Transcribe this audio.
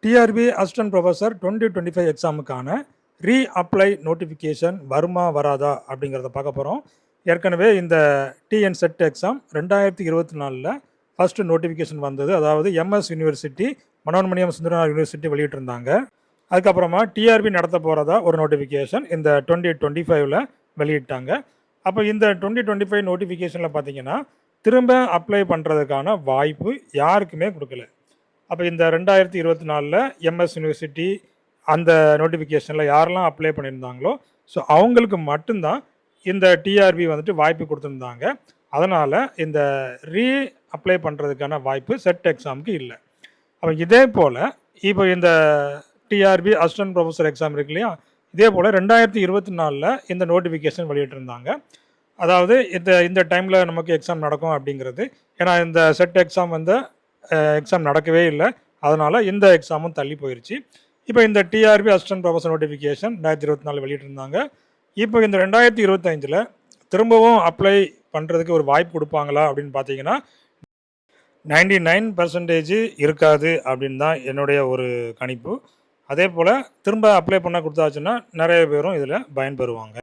TRP assistant professor 2025 எக்ஸாமுக்கான apply notification வருமா வராதா அப்படிங்கிறத பார்க்க போகிறோம். ஏற்கனவே இந்த TN SET exam 2024 first notification வந்தது. அதாவது MS university, Manonmaniam Sundaranar university வெளியிட்டிருந்தாங்க. அதுக்கப்புறமா டிஆர்பி நடத்த போகிறதா ஒரு நோட்டிஃபிகேஷன் இந்த 2025 வெளியிட்டாங்க. அப்போ இந்த 2025 நோட்டிஃபிகேஷனில் பார்த்தீங்கன்னா திரும்ப அப்ளை பண்ணுறதுக்கான வாய்ப்பு யாருக்குமே கொடுக்கல. அப்போ இந்த 2024 எம்எஸ் யூனிவர்சிட்டி அந்த நோட்டிஃபிகேஷனில் யாரெல்லாம் அப்ளை பண்ணியிருந்தாங்களோ ஸோ அவங்களுக்கு மட்டும்தான் இந்த டிஆர்பி வந்துட்டு வாய்ப்பு கொடுத்துருந்தாங்க. அதனால் இந்த அப்ளை பண்ணுறதுக்கான வாய்ப்பு செட் எக்ஸாமுக்கு இல்லை. அப்போ இதே போல் இப்போ இந்த டிஆர்பி அசிஸ்டன்ட் ப்ரொஃபஸர் எக்ஸாம் இருக்கு இல்லையா, இதே போல் 2024 இந்த நோட்டிஃபிகேஷன் வெளியிட்டிருந்தாங்க. அதாவது இந்த டைமில் நமக்கு எக்ஸாம் நடக்கும் அப்படிங்கிறது. ஏன்னா இந்த செட் எக்ஸாம் எக்ஸாம் நடக்கவே இல்லை. அதனால் இந்த எக்ஸாமும் தள்ளி போயிடுச்சு. இப்போ இந்த டிஆர்பி அசிஸ்டன்ட் ப்ரொஃபஸர் நோட்டிஃபிகேஷன் 2024 வெளியிட்டிருந்தாங்க. இப்போ இந்த 2025 திரும்பவும் அப்ளை பண்ணுறதுக்கு ஒரு வாய்ப்பு கொடுப்பாங்களா அப்படின்னு பார்த்தீங்கன்னா 99% இருக்காது அப்படின்னு தான் என்னுடைய ஒரு கணிப்பு. அதே போல் திரும்ப அப்ளை பண்ண கொடுத்தாச்சுன்னா நிறைய பேரும் இதில் பயன்பெறுவாங்க.